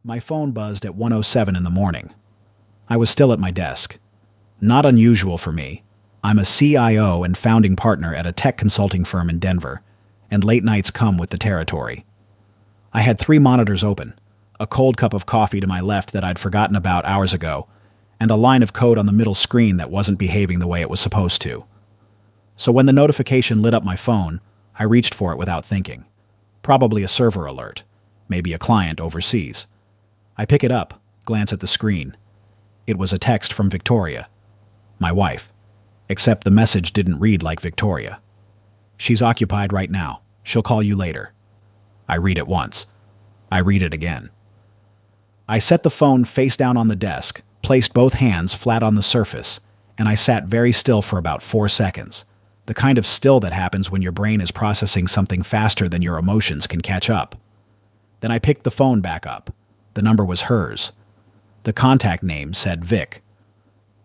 My phone buzzed at 1:07 in the morning. I was still at my desk. Not unusual for me. I'm a CIO and founding partner at a tech consulting firm in Denver, and late nights come with the territory. I had 3 monitors open, a cold cup of coffee to my left that I'd forgotten about hours ago, and a line of code on the middle screen that wasn't behaving the way it was supposed to. So when the notification lit up my phone, I reached for it without thinking. Probably a server alert, maybe a client overseas. I pick it up, glance at the screen. It was a text from Victoria, my wife, except the message didn't read like Victoria. "She's occupied right now. She'll call you later." I read it once. I read it again. I set the phone face down on the desk, placed both hands flat on the surface, and I sat very still for about 4 seconds. The kind of still that happens when your brain is processing something faster than your emotions can catch up. Then I picked the phone back up. The number was hers. The contact name said Vic.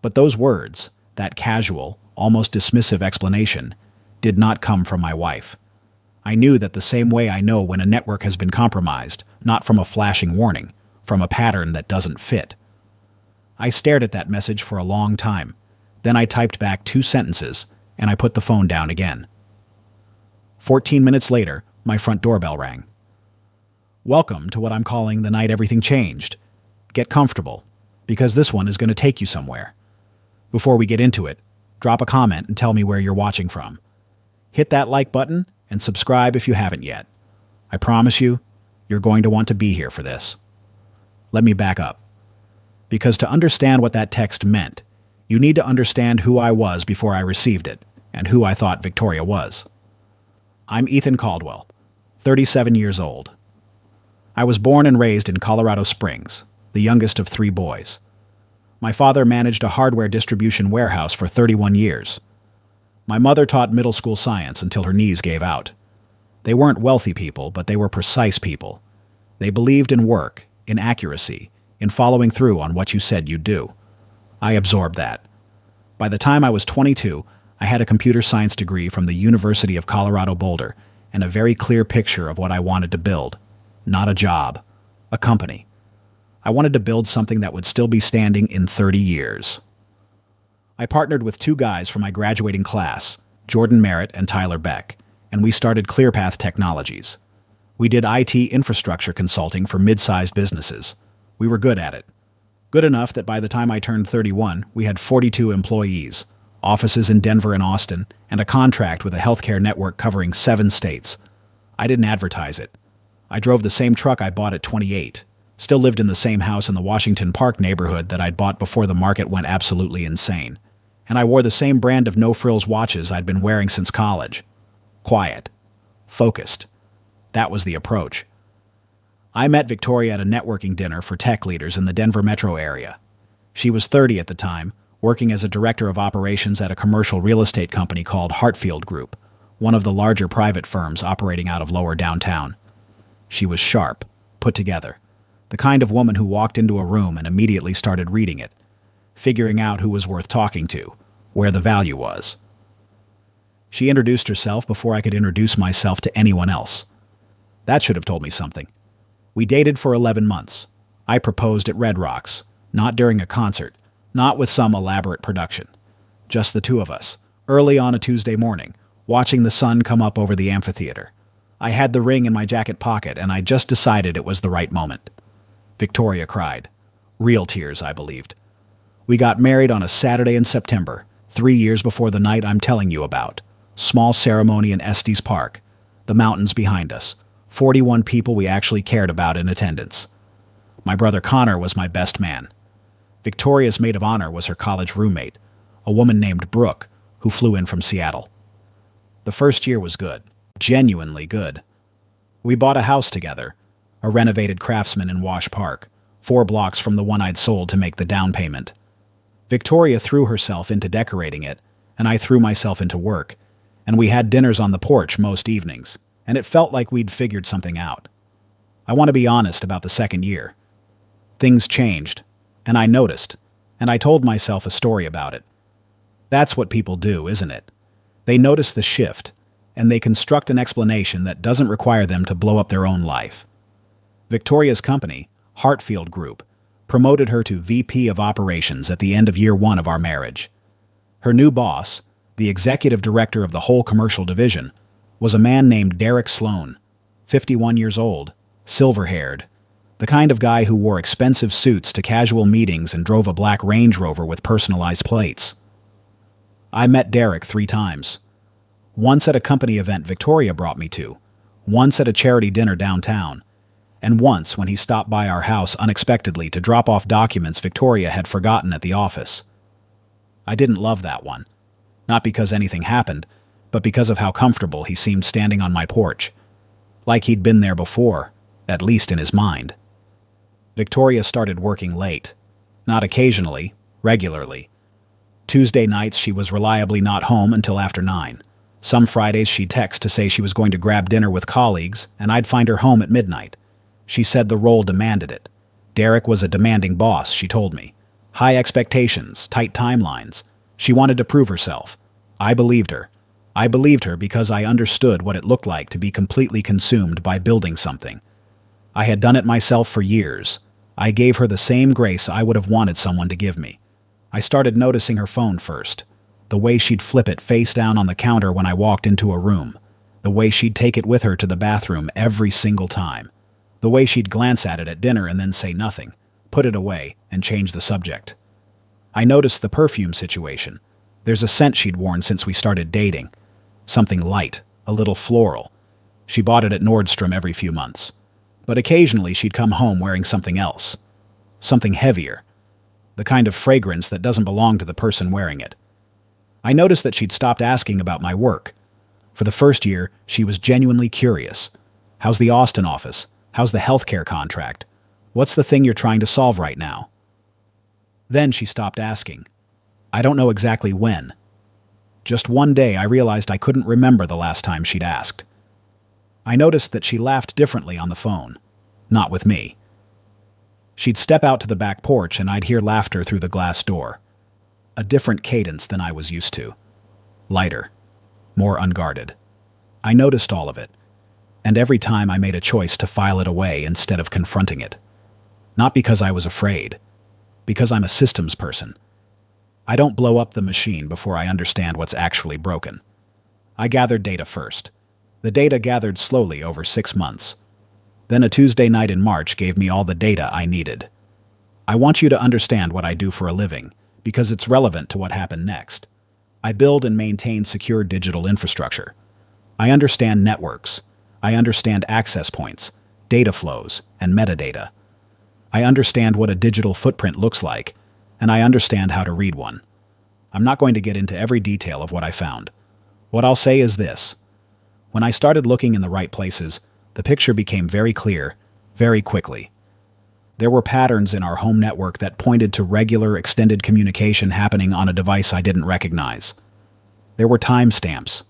But those words, that casual, almost dismissive explanation, did not come from my wife. I knew that the same way I know when a network has been compromised, not from a flashing warning, from a pattern that doesn't fit. I stared at that message for a long time. Then I typed back 2 sentences, and I put the phone down again. 14 minutes later, my front doorbell rang. "Welcome to what I'm calling the night everything changed. Get comfortable, because this one is going to take you somewhere. Before we get into it, drop a comment and tell me where you're watching from. Hit that like button and subscribe if you haven't yet. I promise you, you're going to want to be here for this." Let me back up. Because to understand what that text meant, you need to understand who I was before I received it, and who I thought Victoria was. I'm Ethan Caldwell, 37 years old. I was born and raised in Colorado Springs, the youngest of 3 boys. My father managed a hardware distribution warehouse for 31 years. My mother taught middle school science until her knees gave out. They weren't wealthy people, but they were precise people. They believed in work, in accuracy, in following through on what you said you'd do. I absorbed that. By the time I was 22, I had a computer science degree from the University of Colorado Boulder and a very clear picture of what I wanted to build. Not a job, a company. I wanted to build something that would still be standing in 30 years. I partnered with 2 guys from my graduating class, Jordan Merritt and Tyler Beck, and we started ClearPath Technologies. We did IT infrastructure consulting for mid-sized businesses. We were good at it. Good enough that by the time I turned 31, we had 42 employees, offices in Denver and Austin, and a contract with a healthcare network covering 7 states. I didn't advertise it. I drove the same truck I bought at 28, still lived in the same house in the Washington Park neighborhood that I'd bought before the market went absolutely insane. And I wore the same brand of no-frills watches I'd been wearing since college. Quiet. Focused. That was the approach. I met Victoria at a networking dinner for tech leaders in the Denver metro area. She was 30 at the time, working as a director of operations at a commercial real estate company called Hartfield Group, one of the larger private firms operating out of lower downtown. She was sharp, put together, the kind of woman who walked into a room and immediately started reading it, figuring out who was worth talking to, where the value was. She introduced herself before I could introduce myself to anyone else. That should have told me something. We dated for 11 months. I proposed at Red Rocks, not during a concert, not with some elaborate production. Just the 2 of us, early on a Tuesday morning, watching the sun come up over the amphitheater. I had the ring in my jacket pocket, and I just decided it was the right moment. Victoria cried. Real tears, I believed. We got married on a Saturday in September, 3 years before the night I'm telling you about. Small ceremony in Estes Park. The mountains behind us. 41 people we actually cared about in attendance. My brother Connor was my best man. Victoria's maid of honor was her college roommate, a woman named Brooke, who flew in from Seattle. The first year was good. Genuinely good. We bought a house together, a renovated Craftsman in Wash Park, 4 blocks from the one I'd sold to make the down payment. Victoria threw herself into decorating it, and I threw myself into work, and we had dinners on the porch most evenings, and it felt like we'd figured something out. I want to be honest about the second year. Things changed, and I noticed, and I told myself a story about it. That's what people do, isn't it? They notice the shift, and they construct an explanation that doesn't require them to blow up their own life. Victoria's company, Hartfield Group, promoted her to VP of Operations at the end of year 1 of our marriage. Her new boss, the executive director of the whole commercial division, was a man named Derek Sloan, 51 years old, silver-haired, the kind of guy who wore expensive suits to casual meetings and drove a black Range Rover with personalized plates. I met Derek 3 times. Once at a company event Victoria brought me to, once at a charity dinner downtown, and once when he stopped by our house unexpectedly to drop off documents Victoria had forgotten at the office. I didn't love that one, not because anything happened, but because of how comfortable he seemed standing on my porch, like he'd been there before, at least in his mind. Victoria started working late, not occasionally, regularly. Tuesday nights she was reliably not home until after 9. Some Fridays she'd text to say she was going to grab dinner with colleagues, and I'd find her home at midnight. She said the role demanded it. Derek was a demanding boss, she told me. High expectations, tight timelines. She wanted to prove herself. I believed her. I believed her because I understood what it looked like to be completely consumed by building something. I had done it myself for years. I gave her the same grace I would have wanted someone to give me. I started noticing her phone first. The way she'd flip it face down on the counter when I walked into a room. The way she'd take it with her to the bathroom every single time. The way she'd glance at it at dinner and then say nothing, put it away, and change the subject. I noticed the perfume situation. There's a scent she'd worn since we started dating. Something light, a little floral. She bought it at Nordstrom every few months. But occasionally she'd come home wearing something else. Something heavier. The kind of fragrance that doesn't belong to the person wearing it. I noticed that she'd stopped asking about my work. For the first year, she was genuinely curious. How's the Austin office? How's the healthcare contract? What's the thing you're trying to solve right now? Then she stopped asking. I don't know exactly when. Just one day I realized I couldn't remember the last time she'd asked. I noticed that she laughed differently on the phone. Not with me. She'd step out to the back porch and I'd hear laughter through the glass door. A different cadence than I was used to. Lighter. More unguarded. I noticed all of it. And every time I made a choice to file it away instead of confronting it. Not because I was afraid. Because I'm a systems person. I don't blow up the machine before I understand what's actually broken. I gathered data first. The data gathered slowly over 6 months. Then a Tuesday night in March gave me all the data I needed. I want you to understand what I do for a living, because it's relevant to what happened next. I build and maintain secure digital infrastructure. I understand networks. I understand access points, data flows, and metadata. I understand what a digital footprint looks like, and I understand how to read one. I'm not going to get into every detail of what I found. What I'll say is this. When I started looking in the right places, the picture became very clear, very quickly. There were patterns in our home network that pointed to regular extended communication happening on a device I didn't recognize. There were timestamps.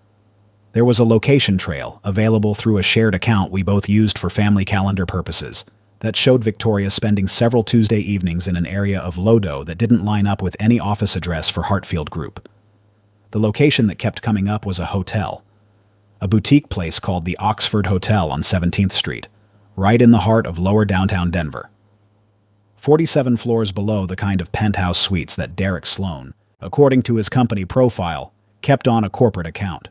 There was a location trail available through a shared account we both used for family calendar purposes that showed Victoria spending several Tuesday evenings in an area of Lodo that didn't line up with any office address for Hartfield Group. The location that kept coming up was a hotel. A boutique place called the Oxford Hotel on 17th Street, right in the heart of lower downtown Denver. 47 floors below the kind of penthouse suites that Derek Sloan, according to his company profile, kept on a corporate account.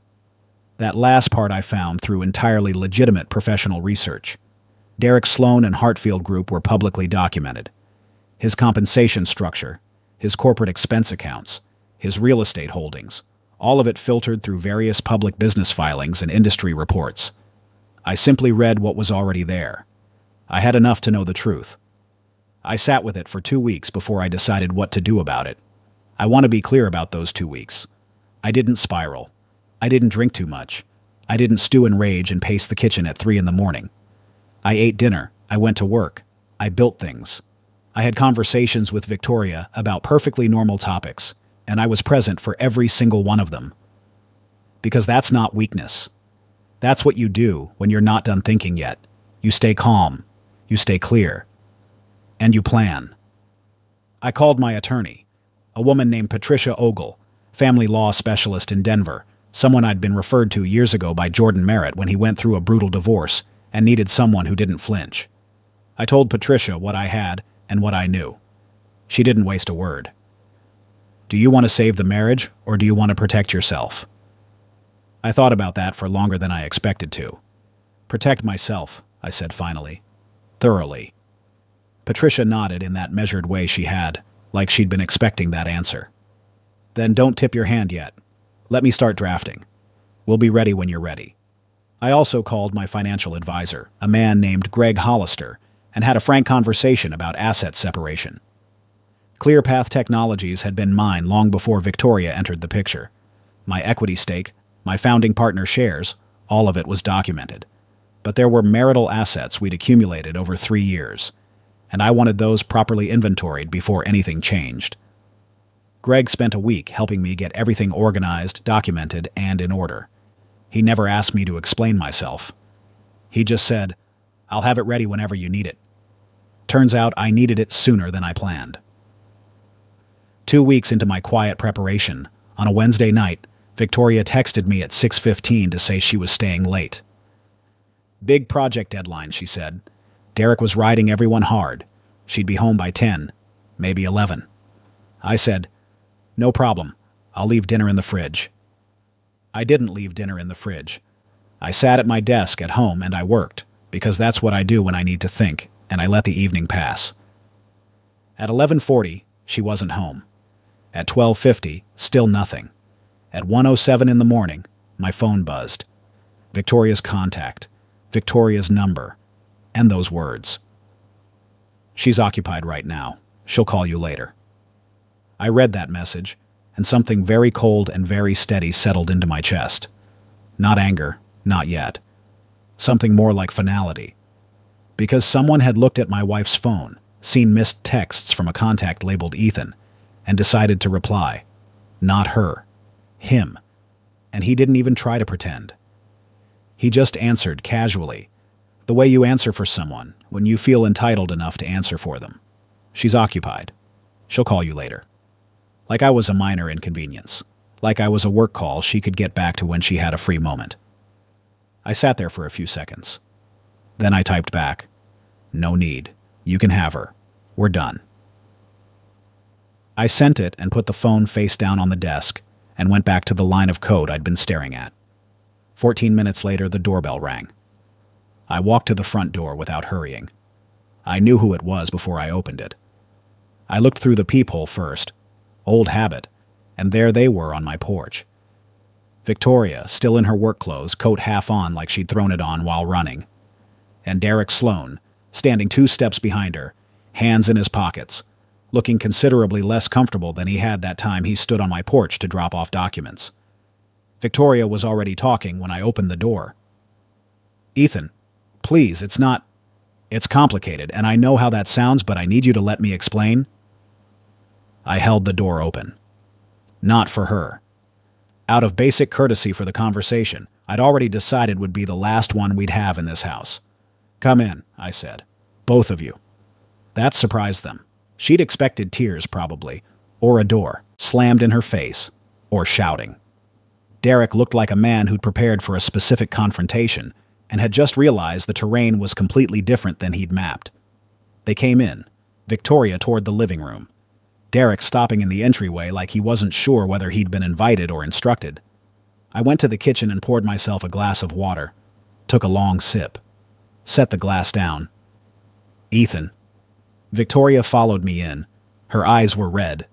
That last part I found through entirely legitimate professional research. Derek Sloan and Hartfield Group were publicly documented. His compensation structure, his corporate expense accounts, his real estate holdings, all of it filtered through various public business filings and industry reports. I simply read what was already there. I had enough to know the truth. I sat with it for 2 weeks before I decided what to do about it. I want to be clear about those 2 weeks. I didn't spiral. I didn't drink too much. I didn't stew in rage and pace the kitchen at 3 in the morning. I ate dinner. I went to work. I built things. I had conversations with Victoria about perfectly normal topics, and I was present for every single one of them. Because that's not weakness. That's what you do when you're not done thinking yet. You stay calm. You stay clear. And you plan. I called my attorney, a woman named Patricia Ogle, family law specialist in Denver, someone I'd been referred to years ago by Jordan Merritt when he went through a brutal divorce and needed someone who didn't flinch. I told Patricia what I had and what I knew. She didn't waste a word. Do you want to save the marriage, or do you want to protect yourself? I thought about that for longer than I expected to. Protect myself, I said finally. Thoroughly. Patricia nodded in that measured way she had, like she'd been expecting that answer. Then don't tip your hand yet. Let me start drafting. We'll be ready when you're ready. I also called my financial advisor, a man named Greg Hollister, and had a frank conversation about asset separation. ClearPath Technologies had been mine long before Victoria entered the picture. My equity stake, my founding partner shares, all of it was documented. But there were marital assets we'd accumulated over 3 years, and I wanted those properly inventoried before anything changed. Greg spent a week helping me get everything organized, documented, and in order. He never asked me to explain myself. He just said, "I'll have it ready whenever you need it." Turns out I needed it sooner than I planned. 2 weeks into my quiet preparation, on a Wednesday night, Victoria texted me at 6:15 to say she was staying late. Big project deadline, she said. Derek was riding everyone hard. She'd be home by 10, maybe 11. I said, "No problem. I'll leave dinner in the fridge." I didn't leave dinner in the fridge. I sat at my desk at home and I worked, because that's what I do when I need to think, and I let the evening pass. At 11:40, she wasn't home. At 12:50, still nothing. At 1:07 in the morning, my phone buzzed. Victoria's contact, Victoria's number, and those words. "She's occupied right now. She'll call you later." I read that message, and something very cold and very steady settled into my chest. Not anger, not yet. Something more like finality. Because someone had looked at my wife's phone, seen missed texts from a contact labeled Ethan, and decided to reply. Not her. Him. And he didn't even try to pretend. He just answered casually, the way you answer for someone when you feel entitled enough to answer for them. "She's occupied. She'll call you later." Like I was a minor inconvenience. Like I was a work call she could get back to when she had a free moment. I sat there for a few seconds. Then I typed back, "No need. You can have her. We're done." I sent it and put the phone face down on the desk and went back to the line of code I'd been staring at. 14 minutes later, the doorbell rang. I walked to the front door without hurrying. I knew who it was before I opened it. I looked through the peephole first. Old habit. And there they were on my porch. Victoria, still in her work clothes, coat half on like she'd thrown it on while running. And Derek Sloan, standing 2 steps behind her, hands in his pockets, looking considerably less comfortable than he had that time he stood on my porch to drop off documents. Victoria was already talking when I opened the door. "Ethan, please, it's complicated, and I know how that sounds, but I need you to let me explain." I held the door open. Not for her. Out of basic courtesy for the conversation, I'd already decided would be the last one we'd have in this house. "Come in," I said. "Both of you." That surprised them. She'd expected tears, probably, or a door slammed in her face, or shouting. Derek looked like a man who'd prepared for a specific confrontation and had just realized the terrain was completely different than he'd mapped. They came in, Victoria toward the living room. Derek stopping in the entryway like he wasn't sure whether he'd been invited or instructed. I went to the kitchen and poured myself a glass of water, took a long sip, set the glass down. "Ethan." Victoria followed me in. Her eyes were red.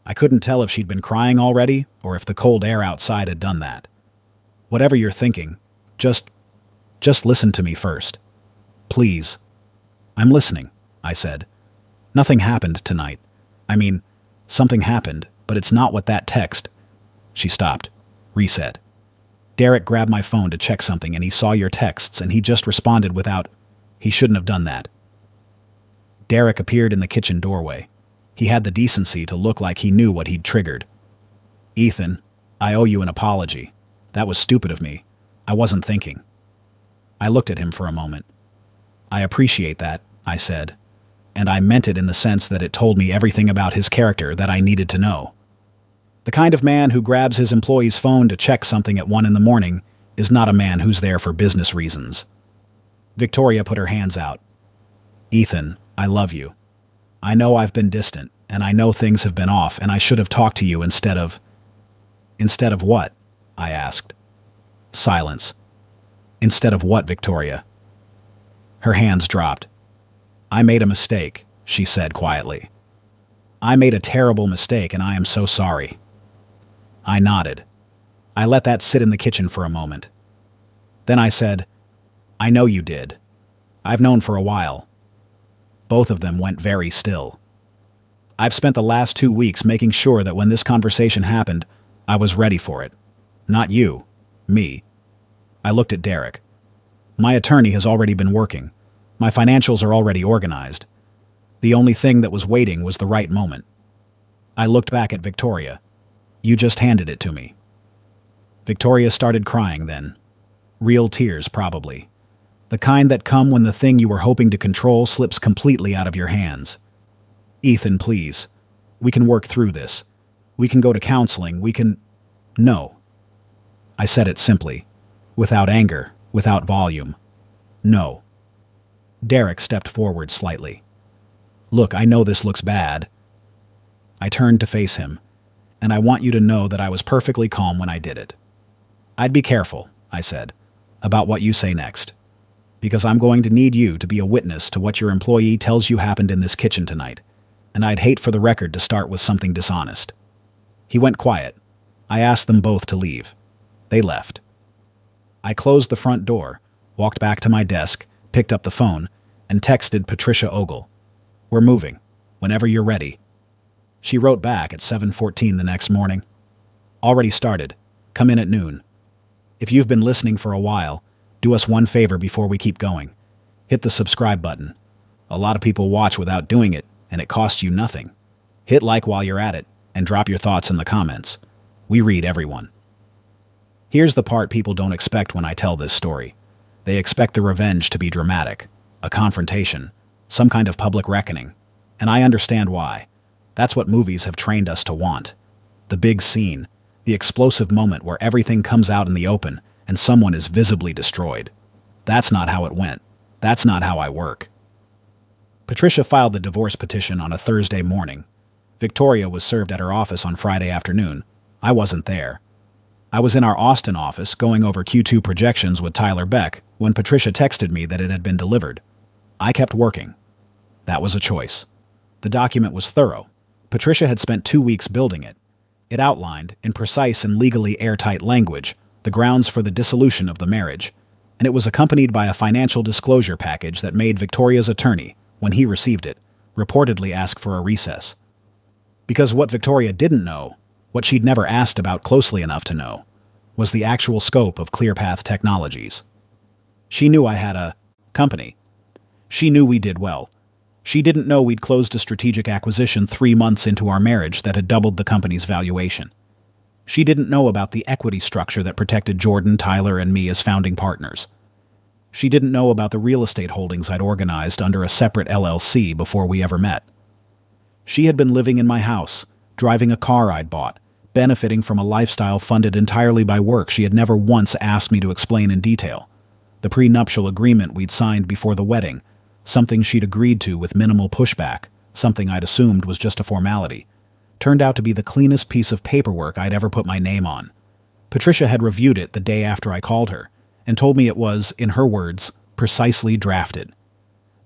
I couldn't tell if she'd been crying already or if the cold air outside had done that. "Whatever you're thinking, just listen to me first. Please." "I'm listening," I said. "Nothing happened tonight. I mean, something happened, but it's not what that text." She stopped. Reset. "Derek grabbed my phone to check something and he saw your texts and he just responded without... He shouldn't have done that." Derek appeared in the kitchen doorway. He had the decency to look like he knew what he'd triggered. "Ethan, I owe you an apology. That was stupid of me. I wasn't thinking." I looked at him for a moment. "I appreciate that," I said. And I meant it in the sense that it told me everything about his character that I needed to know. The kind of man who grabs his employee's phone to check something at 1 in the morning is not a man who's there for business reasons. Victoria put her hands out. Ethan, I love you. I know I've been distant, and I know things have been off, and I should have talked to you instead of... Instead of what? I asked. Silence. Instead of what, Victoria? Her hands dropped. I made a mistake, she said quietly. I made a terrible mistake, and I am so sorry. I nodded. I let that sit in the kitchen for a moment. Then I said, I know you did. I've known for a while. Both of them went very still. I've spent the last 2 weeks making sure that when this conversation happened, I was ready for it. Not you. Me. I looked at Derek. My attorney has already been working. My financials are already organized. The only thing that was waiting was the right moment. I looked back at Victoria. You just handed it to me. Victoria started crying then. Real tears, probably. The kind that come when the thing you were hoping to control slips completely out of your hands. Ethan, please. We can work through this. We can go to counseling. We can... No. I said it simply. Without anger. Without volume. No. Derek stepped forward slightly. Look, I know this looks bad. I turned to face him, and I want you to know that I was perfectly calm when I did it. I'd be careful, I said, about what you say next, because I'm going to need you to be a witness to what your employee tells you happened in this kitchen tonight, and I'd hate for the record to start with something dishonest. He went quiet. I asked them both to leave. They left. I closed the front door, walked back to my desk, picked up the phone, and texted Patricia Ogle. We're moving. Whenever you're ready. She wrote back at 7:14 the next morning. Already started. Come in at noon. If you've been listening for a while, do us one favor before we keep going. Hit the subscribe button. A lot of people watch without doing it, and it costs you nothing. Hit like while you're at it, and drop your thoughts in the comments. We read everyone. Here's the part people don't expect when I tell this story. They expect the revenge to be dramatic, a confrontation, some kind of public reckoning. And I understand why. That's what movies have trained us to want. The big scene, the explosive moment where everything comes out in the open and someone is visibly destroyed. That's not how it went. That's not how I work. Patricia filed the divorce petition on a Thursday morning. Victoria was served at her office on Friday afternoon. I wasn't there. I was in our Austin office going over Q2 projections with Tyler Beck when Patricia texted me that it had been delivered. I kept working. That was a choice. The document was thorough. Patricia had spent 2 weeks building it. It outlined, in precise and legally airtight language, the grounds for the dissolution of the marriage, and it was accompanied by a financial disclosure package that made Victoria's attorney, when he received it, reportedly ask for a recess. Because what Victoria didn't know, what she'd never asked about closely enough to know, was the actual scope of ClearPath Technologies. She knew I had a company. She knew we did well. She didn't know we'd closed a strategic acquisition 3 months into our marriage that had doubled the company's valuation. She didn't know about the equity structure that protected Jordan, Tyler, and me as founding partners. She didn't know about the real estate holdings I'd organized under a separate LLC before we ever met. She had been living in my house, driving a car I'd bought, benefiting from a lifestyle funded entirely by work she had never once asked me to explain in detail. The prenuptial agreement we'd signed before the wedding, something she'd agreed to with minimal pushback, something I'd assumed was just a formality, turned out to be the cleanest piece of paperwork I'd ever put my name on. Patricia had reviewed it the day after I called her, and told me it was, in her words, precisely drafted.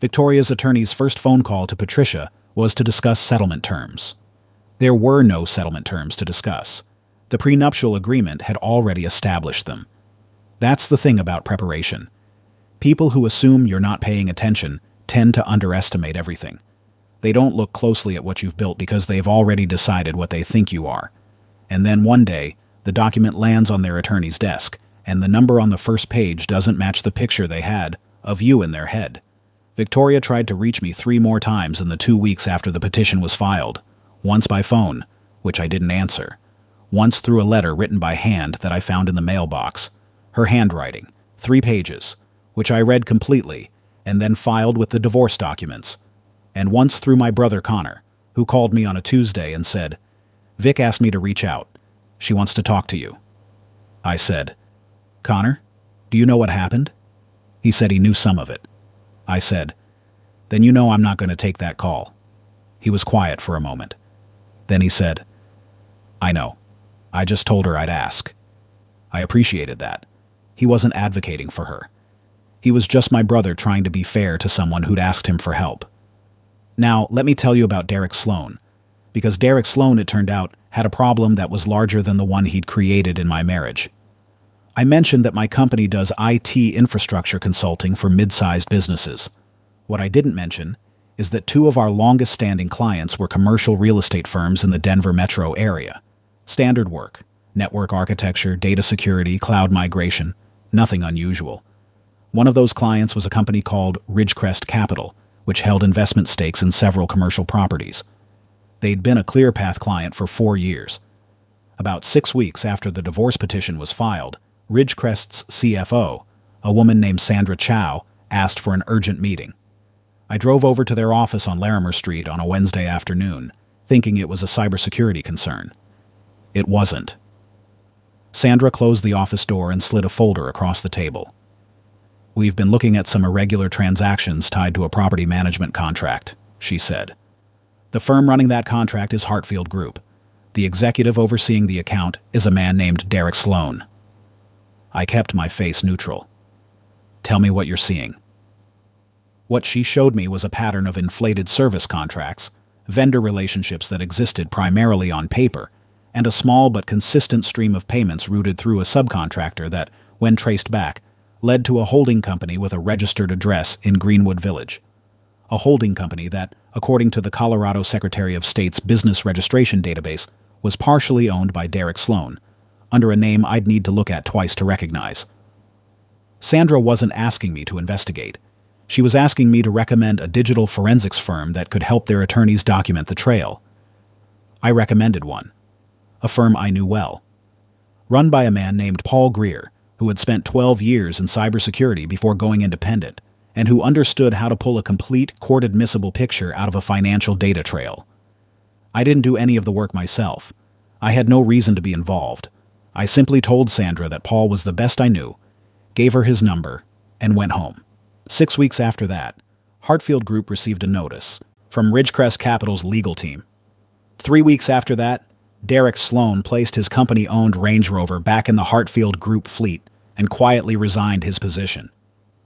Victoria's attorney's first phone call to Patricia was to discuss settlement terms. There were no settlement terms to discuss. The prenuptial agreement had already established them. That's the thing about preparation. People who assume you're not paying attention tend to underestimate everything. They don't look closely at what you've built because they've already decided what they think you are. And then one day, the document lands on their attorney's desk, and the number on the first page doesn't match the picture they had of you in their head. Victoria tried to reach me 3 more times in the 2 weeks after the petition was filed, once by phone, which I didn't answer, once through a letter written by hand that I found in the mailbox, her handwriting, 3 pages, which I read completely, and then filed with the divorce documents, and once through my brother Connor, who called me on a Tuesday and said, "Vic asked me to reach out. She wants to talk to you." I said, "Connor, do you know what happened?" He said he knew some of it. I said, Then you know I'm not going to take that call. He was quiet for a moment. Then he said, I know. I just told her I'd ask. I appreciated that. He wasn't advocating for her. He was just my brother trying to be fair to someone who'd asked him for help. Now, let me tell you about Derek Sloan. Because Derek Sloan, it turned out, had a problem that was larger than the one he'd created in my marriage. I mentioned that my company does IT infrastructure consulting for mid-sized businesses. What I didn't mention is that two of our longest-standing clients were commercial real estate firms in the Denver metro area. Standard work, network architecture, data security, cloud migration, nothing unusual. One of those clients was a company called Ridgecrest Capital, which held investment stakes in several commercial properties. They'd been a ClearPath client for 4 years. About 6 weeks after the divorce petition was filed, Ridgecrest's CFO, a woman named Sandra Chow, asked for an urgent meeting. I drove over to their office on Larimer Street on a Wednesday afternoon, thinking it was a cybersecurity concern. It wasn't. Sandra closed the office door and slid a folder across the table. We've been looking at some irregular transactions tied to a property management contract, she said. The firm running that contract is Hartfield Group. The executive overseeing the account is a man named Derek Sloan. I kept my face neutral. Tell me what you're seeing. What she showed me was a pattern of inflated service contracts, vendor relationships that existed primarily on paper, and a small but consistent stream of payments routed through a subcontractor that, when traced back, led to a holding company with a registered address in Greenwood Village. A holding company that, according to the Colorado Secretary of State's business registration database, was partially owned by Derek Sloan, under a name I'd need to look at twice to recognize. Sandra wasn't asking me to investigate. She was asking me to recommend a digital forensics firm that could help their attorneys document the trail. I recommended one, a firm I knew well. Run by a man named Paul Greer, who had spent 12 years in cybersecurity before going independent, and who understood how to pull a complete, court-admissible picture out of a financial data trail. I didn't do any of the work myself. I had no reason to be involved. I simply told Sandra that Paul was the best I knew, gave her his number, and went home. 6 weeks after that, Hartfield Group received a notice from Ridgecrest Capital's legal team. 3 weeks after that, Derek Sloan placed his company-owned Range Rover back in the Hartfield Group fleet and quietly resigned his position.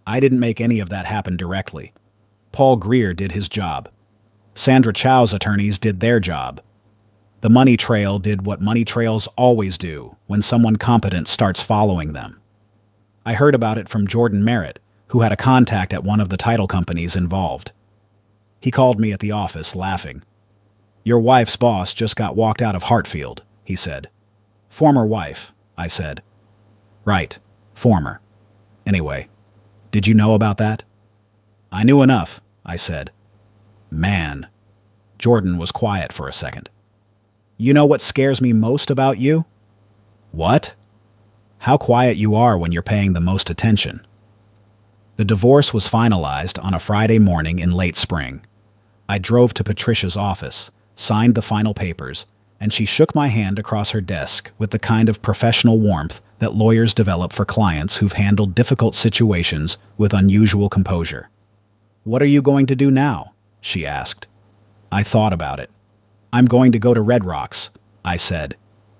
I didn't make any of that happen directly. Paul Greer did his job. Sandra Chow's attorneys did their job. The money trail did what money trails always do when someone competent starts following them. I heard about it from Jordan Merritt, who had a contact at one of the title companies involved. He called me at the office, laughing. "Your wife's boss just got walked out of Hartfield," he said. "Former wife," I said. "Right, former. Anyway, did you know about that?" "I knew enough," I said. "Man." Jordan was quiet for a second. "You know what scares me most about you?" "What?" "How quiet you are when you're paying the most attention." The divorce was finalized on a Friday morning in late spring. I drove to Patricia's office, signed the final papers, and she shook my hand across her desk with the kind of professional warmth that lawyers develop for clients who've handled difficult situations with unusual composure. "What are you going to do now?" she asked. I thought about it. "I'm going to go to Red Rocks," I said.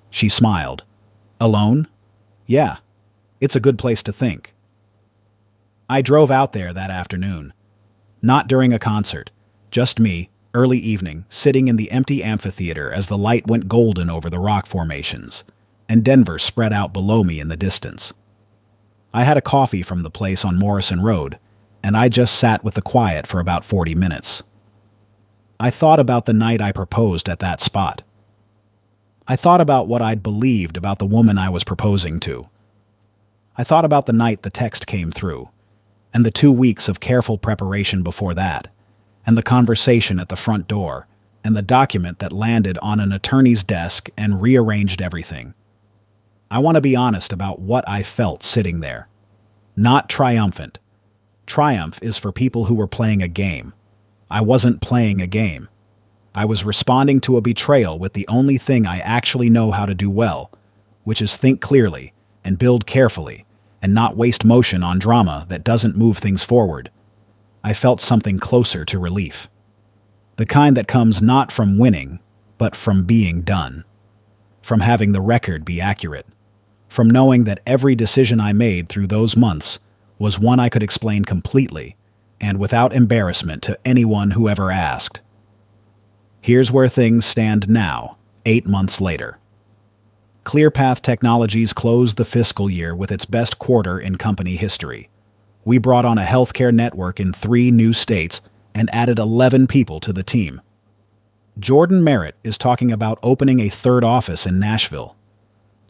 She smiled. "Alone?" "Yeah. It's a good place to think." I drove out there that afternoon. Not during a concert, just me, early evening, sitting in the empty amphitheater as the light went golden over the rock formations, and Denver spread out below me in the distance. I had a coffee from the place on Morrison Road, and I just sat with the quiet for about 40 minutes. I thought about the night I proposed at that spot. I thought about what I'd believed about the woman I was proposing to. I thought about the night the text came through, and the 2 weeks of careful preparation before that, and the conversation at the front door, and the document that landed on an attorney's desk and rearranged everything. I want to be honest about what I felt sitting there. Not triumphant. Triumph is for people who were playing a game. I wasn't playing a game. I was responding to a betrayal with the only thing I actually know how to do well, which is think clearly and build carefully and not waste motion on drama that doesn't move things forward. I felt something closer to relief. The kind that comes not from winning, but from being done. From having the record be accurate. From knowing that every decision I made through those months was one I could explain completely and without embarrassment to anyone who ever asked. Here's where things stand now, 8 months later. ClearPath Technologies closed the fiscal year with its best quarter in company history. We brought on a healthcare network in 3 new states and added 11 people to the team. Jordan Merritt is talking about opening a 3rd office in Nashville.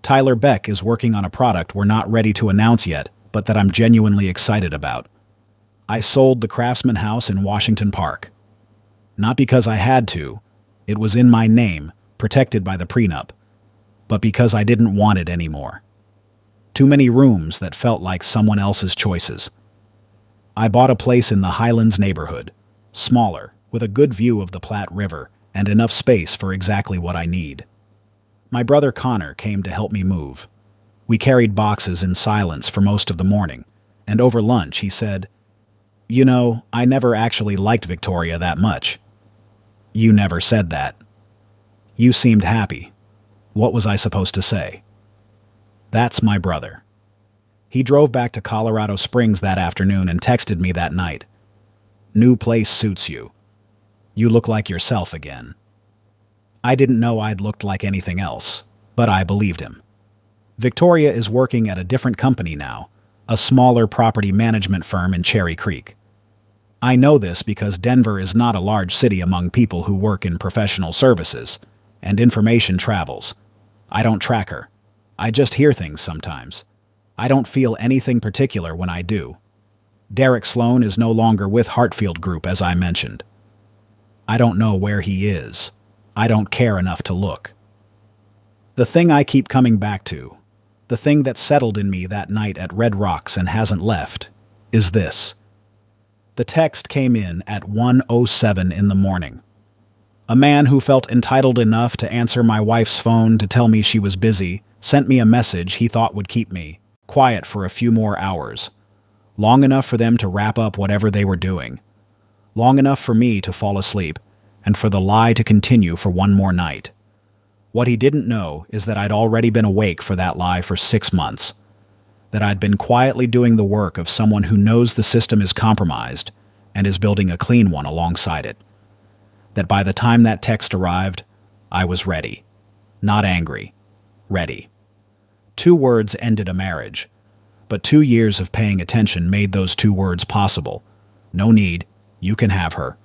Tyler Beck is working on a product we're not ready to announce yet, but that I'm genuinely excited about. I sold the Craftsman House in Washington Park. Not because I had to, it was in my name, protected by the prenup, but because I didn't want it anymore. Too many rooms that felt like someone else's choices. I bought a place in the Highlands neighborhood, smaller, with a good view of the Platte River and enough space for exactly what I need. My brother Connor came to help me move. We carried boxes in silence for most of the morning, and over lunch he said, "You know, I never actually liked Victoria that much." "You never said that." "You seemed happy." What was I supposed to say? That's my brother. He drove back to Colorado Springs that afternoon and texted me that night. "New place suits you. You look like yourself again." I didn't know I'd looked like anything else, but I believed him. Victoria is working at a different company now, a smaller property management firm in Cherry Creek. I know this because Denver is not a large city among people who work in professional services, and information travels. I don't track her. I just hear things sometimes. I don't feel anything particular when I do. Derek Sloan is no longer with Hartfield Group, as I mentioned. I don't know where he is. I don't care enough to look. The thing I keep coming back to, the thing that settled in me that night at Red Rocks and hasn't left, is this. The text came in at 1:07 in the morning. A man who felt entitled enough to answer my wife's phone to tell me she was busy sent me a message he thought would keep me quiet for a few more hours, long enough for them to wrap up whatever they were doing, long enough for me to fall asleep, and for the lie to continue for one more night. What he didn't know is that I'd already been awake for that lie for 6 months, that I'd been quietly doing the work of someone who knows the system is compromised and is building a clean one alongside it. That by the time that text arrived, I was ready. Not angry. Ready. 2 words ended a marriage, but 2 years of paying attention made those 2 words possible. No need. You can have her.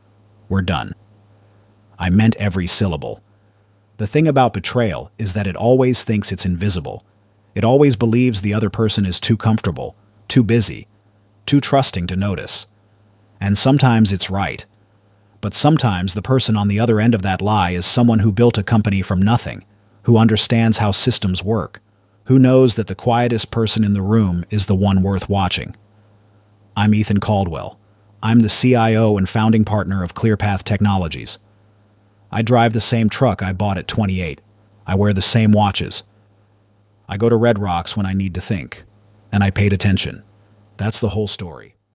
We're done. I meant every syllable. The thing about betrayal is that it always thinks it's invisible. It always believes the other person is too comfortable, too busy, too trusting to notice. And sometimes it's right. But sometimes the person on the other end of that lie is someone who built a company from nothing, who understands how systems work, who knows that the quietest person in the room is the one worth watching. I'm Ethan Caldwell. I'm the CIO and founding partner of ClearPath Technologies. I drive the same truck I bought at 28. I wear the same watches. I go to Red Rocks when I need to think. And I paid attention. That's the whole story.